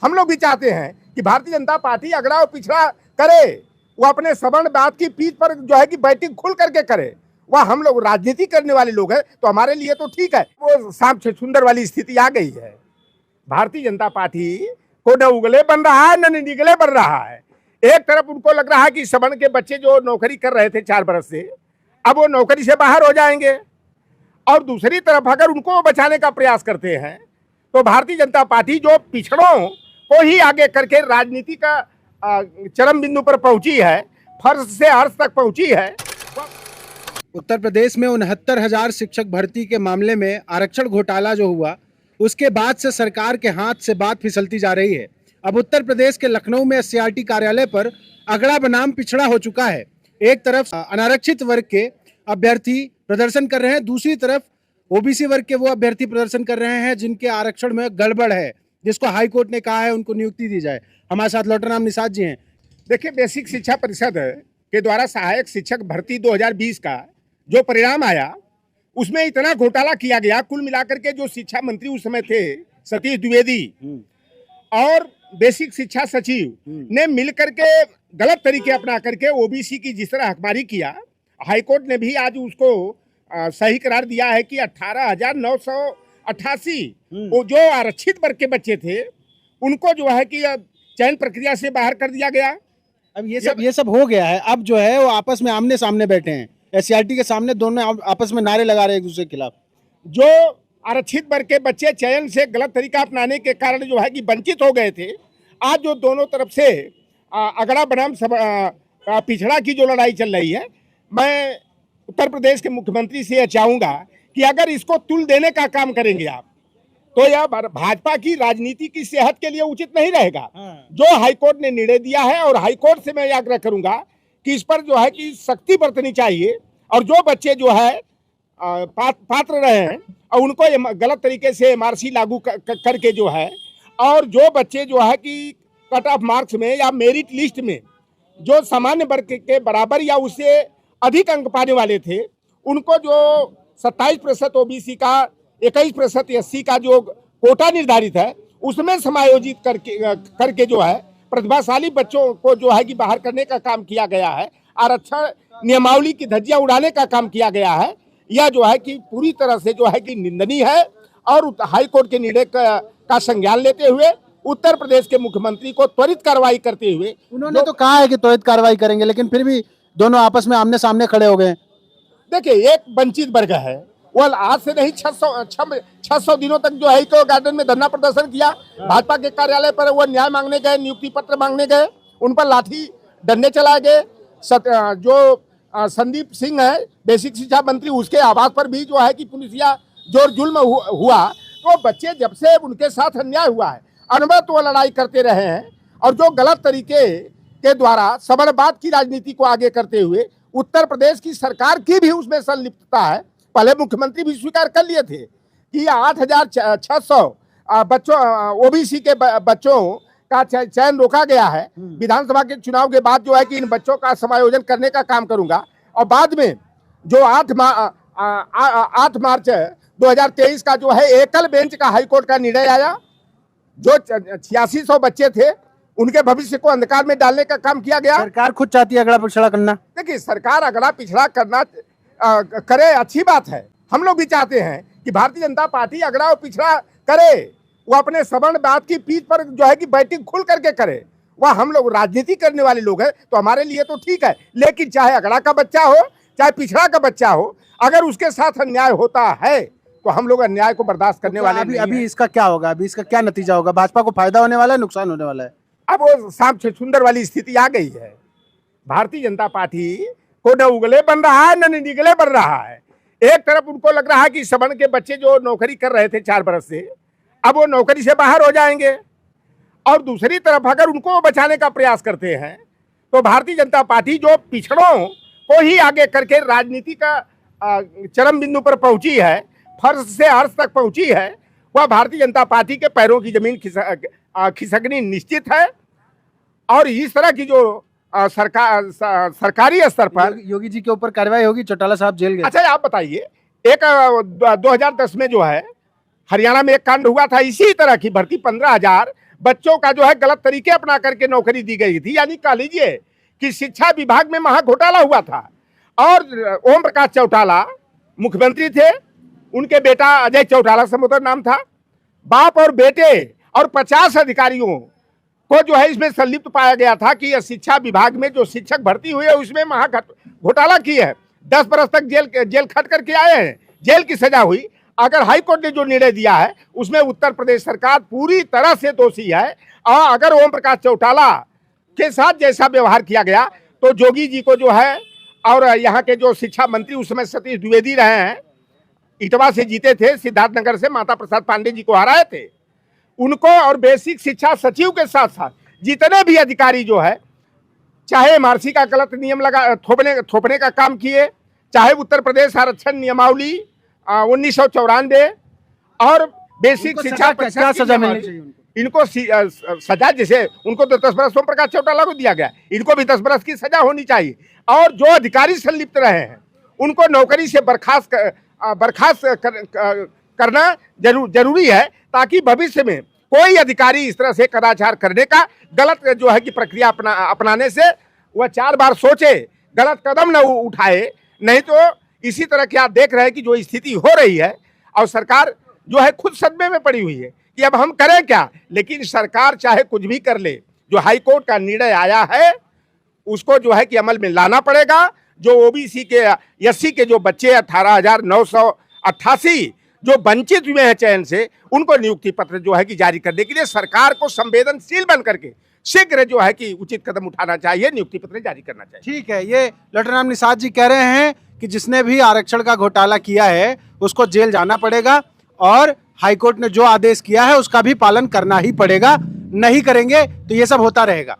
हम लोग भी चाहते हैं कि भारतीय जनता पार्टी अगड़ा और पिछड़ा करे, वो अपने सवर्ण बात की पीठ पर जो है कि बैटिंग खुल करके करे। वह हम लोग राजनीति करने वाले लोग हैं तो हमारे लिए तो ठीक है। वो सांप से सुंदर वाली स्थिति आ गई है। भारतीय जनता पार्टी को न उगले बन रहा है न निगले बन रहा है। एक तरफ उनको लग रहा है कि सवर्ण के बच्चे जो नौकरी कर रहे थे 4 बरस से, अब वो नौकरी से बाहर हो जाएंगे, और दूसरी तरफ अगर उनको बचाने का प्रयास करते हैं तो भारतीय जनता पार्टी जो पिछड़ों को ही आगे करके राजनीति का चरम बिंदु पर पहुंची है, फर्श से अर्श तक पहुंची है। उत्तर प्रदेश में 69,000 शिक्षक भर्ती के मामले में आरक्षण घोटाला जो हुआ, उसके बाद से सरकार के हाथ से बात फिसलती जा रही है। अब उत्तर प्रदेश के लखनऊ में एससीईआरटी कार्यालय पर अगड़ा बनाम पिछड़ा हो चुका है। एक तरफ अनारक्षित वर्ग के अभ्यर्थी प्रदर्शन कर रहे हैं, दूसरी तरफ ओबीसी वर्ग के वो अभ्यर्थी प्रदर्शन कर रहे हैं जिनके आरक्षण में गड़बड़ है, जिसको हाई कोर्ट ने कहा है उनको नियुक्ति दी जाए। हमारे साथ लोटरराम निषाद जी हैं। देखिए, बेसिक शिक्षा परिषद के द्वारा सहायक शिक्षक भर्ती 2020 का जो परिणाम आया, उसमें इतना घोटाला किया गया। कुल मिलाकर के जो शिक्षा मंत्री उस समय थे सतीश द्विवेदी और बेसिक शिक्षा सचिव ने मिलकर के गलत तरीके अपना करके ओबीसी की जिस तरह हकमारी किया, हाईकोर्ट ने भी आज उसको सही करार दिया है कि 18,988 वो जो आरक्षित वर्ग के बच्चे थे उनको जो है कि चयन प्रक्रिया से बाहर कर दिया गया। अब ये सब हो गया है। अब जो है वो आपस में आमने सामने बैठे हैं, एससीईआरटी के सामने दोनों आपस में नारे लगा रहे हैं एक दूसरे के खिलाफ। जो आरक्षित वर्ग के बच्चे चयन से गलत तरीका अपनाने के कारण जो है कि वंचित हो गए थे, आज जो दोनों तरफ से अगड़ा बनाम पिछड़ा की जो लड़ाई चल रही है, मैं उत्तर प्रदेश के मुख्यमंत्री से यह चाहूंगा कि अगर इसको तुल देने का काम करेंगे आप तो यह भाजपा की राजनीति की सेहत के लिए उचित नहीं रहेगा। जो हाईकोर्ट ने निर्णय दिया है, और हाईकोर्ट से मैं आग्रह करूंगा कि इस पर जो है कि सख्ती बरतनी चाहिए, और जो बच्चे जो है पात्र रहे हैं और उनको गलत तरीके से एमआरसी लागू करके जो है, और जो बच्चे जो है कि कट ऑफ मार्क्स में या मेरिट लिस्ट में जो सामान्य वर्ग के बराबर या उससे अधिक अंक पाने वाले थे, उनको जो 27% ओबीसी का 21% एससी का जो कोटा निर्धारित है उसमें समायोजित करके जो है प्रतिभाशाली बच्चों को जो है कि बाहर करने का काम किया गया है। आरक्षण नियमावली की धज्जियां उड़ाने का काम किया गया है। यह जो है कि पूरी तरह से जो है कि निंदनीय है, और हाईकोर्ट के निर्णय का संज्ञान लेते हुए उत्तर प्रदेश के मुख्यमंत्री को त्वरित कार्रवाई करते हुए, उन्होंने तो कहा है कि त्वरित कार्रवाई करेंगे, लेकिन फिर भी दोनों आपस में आमने सामने खड़े हो गए। देखिए, एक वंचित वर्ग है, वो आज से नहीं 600 दिनों तक जो है इको गार्डन में धरना प्रदर्शन किया। भाजपा के कार्यालय पर वो न्याय मांगने गए, नियुक्ति पत्र मांगने गए, उन पर लाठी डंडे चलाए गए। जो संदीप सिंह है बेसिक शिक्षा मंत्री, उसके आवास पर भी जो है कि पुलिसिया जोर जुल्म हुआ। तो बच्चे जब से उनके साथ अन्याय हुआ है, अनवरत वो लड़ाई करते रहे हैं, और जो गलत तरीके के द्वारा सवरणवाद की राजनीति को आगे करते हुए उत्तर प्रदेश की सरकार की भी उसमें संलिप्तता है। पहले मुख्यमंत्री भी स्वीकार कर लिए थे कि 8,600 बच्चों ओबीसी के बच्चों का चयन रोका गया है। विधानसभा के चुनाव के बाद जो है कि इन बच्चों का समायोजन करने का काम करूंगा, और बाद में जो 8 मार्च 2023 का जो है एकल बेंच का हाईकोर्ट का निर्णय आया, जो 8600 बच्चे थे उनके भविष्य को अंधकार में डालने का काम किया गया। सरकार खुद चाहती है अगड़ा पिछड़ा करना। देखिए, सरकार अगड़ा पिछड़ा करना करे, अच्छी बात है। हम लोग भी चाहते हैं कि भारतीय जनता पार्टी अगड़ा और पिछड़ा करे, वो अपने सवर्ण बात की पीठ पर जो है कि बैटिंग खुल करके करे। वह हम लोग राजनीति करने वाले लोग हैं तो हमारे लिए तो ठीक है, लेकिन चाहे अगड़ा का बच्चा हो चाहे पिछड़ा का बच्चा हो, अगर उसके साथ अन्याय होता है तो हम लोग अन्याय को बर्दाश्त करने वाले नहीं। अभी इसका क्या होगा? अभी इसका क्या नतीजा होगा? भाजपा को फायदा होने वाला है, नुकसान होने वाला है? अब वो सांप से सुंदर वाली स्थिति आ गई है। भारतीय जनता पार्टी को न उगले बन रहा है न निगले बन रहा है। एक तरफ उनको लग रहा है कि सवर्ण के बच्चे जो नौकरी कर रहे थे 4 बरस से, अब वो नौकरी से बाहर हो जाएंगे, और दूसरी तरफ अगर उनको बचाने का प्रयास करते हैं तो भारतीय जनता पार्टी जो पिछड़ों को ही आगे करके राजनीति का चरम बिंदु पर पहुंची है, फर्श से अर्श तक पहुंची है, वह भारतीय जनता पार्टी के पैरों की जमीन खिसकनी निश्चित है। और इस तरह की जो सरकारी स्तर पर योगी जी के ऊपर कार्रवाई होगी, चौटाला साहब जेल गए। अच्छा, आप बताइए, एक 2010 में जो है हरियाणा में एक कांड हुआ था इसी तरह की भर्ती, 15,000 बच्चों का जो है गलत तरीके अपना करके नौकरी दी गई थी। यानी कह लीजिए कि शिक्षा विभाग में महा घोटाला हुआ था। और ओम प्रकाश चौटाला मुख्यमंत्री थे, उनके बेटा अजय चौटाला समुद्र नाम था। बाप और बेटे और 50 अधिकारियों को जो है इसमें संलिप्त पाया गया था कि शिक्षा विभाग में जो शिक्षक भर्ती हुए उसमें महा घोटाला की है। 10 बरस तक जेल खट करके आए हैं, जेल की सजा हुई। अगर हाईकोर्ट ने जो निर्णय दिया है उसमें उत्तर प्रदेश सरकार पूरी तरह से दोषी है। और अगर ओम प्रकाश चौटाला के साथ जैसा व्यवहार किया गया तो जोगी जी को जो है, और यहाँ के जो शिक्षा मंत्री उस समय सतीश द्विवेदी रहे हैं, इटवा से जीते थे, सिद्धार्थनगर से माता प्रसाद पांडे जी को हराए थे, उनको और बेसिक शिक्षा सचिव के साथ साथ जितने भी अधिकारी जो है, चाहे एमआरसी का गलत नियम लगा थोपने का काम किए, चाहे उत्तर प्रदेश आरक्षण नियमावली 1994 और बेसिक शिक्षा क्या सजा मिलनी चाहिए इनको सजा, जैसे उनको तो 10 बरस ओम प्रकाश चौटाला को दिया गया, इनको भी 10 बरस की सजा होनी चाहिए। और जो अधिकारी संलिप्त रहे हैं उनको नौकरी से बर्खास्त करना जरूरी है, ताकि भविष्य में कोई अधिकारी इस तरह से कदाचार करने का गलत जो है कि प्रक्रिया अपनाने से वह 4 बार सोचे, गलत कदम न उठाए। नहीं तो इसी तरह की आप देख रहे हैं कि जो स्थिति हो रही है और सरकार जो है खुद सदमे में पड़ी हुई है कि अब हम करें क्या। लेकिन सरकार चाहे कुछ भी कर ले, जो हाईकोर्ट का निर्णय आया है उसको जो है कि अमल में लाना पड़ेगा। जो ओबीसी के एससी के जो बच्चे 18,988 जो वंचित हुए हैं चयन से, उनको नियुक्ति पत्र जो है कि जारी करने के लिए सरकार को संवेदनशील बन करके शीघ्र जो है कि उचित कदम उठाना चाहिए, नियुक्ति पत्र जारी करना चाहिए। ठीक है, ये लटराम निषाद जी कह रहे हैं कि जिसने भी आरक्षण का घोटाला किया है उसको जेल जाना पड़ेगा और हाईकोर्ट ने जो आदेश किया है उसका भी पालन करना ही पड़ेगा। नहीं करेंगे तो ये सब होता रहेगा।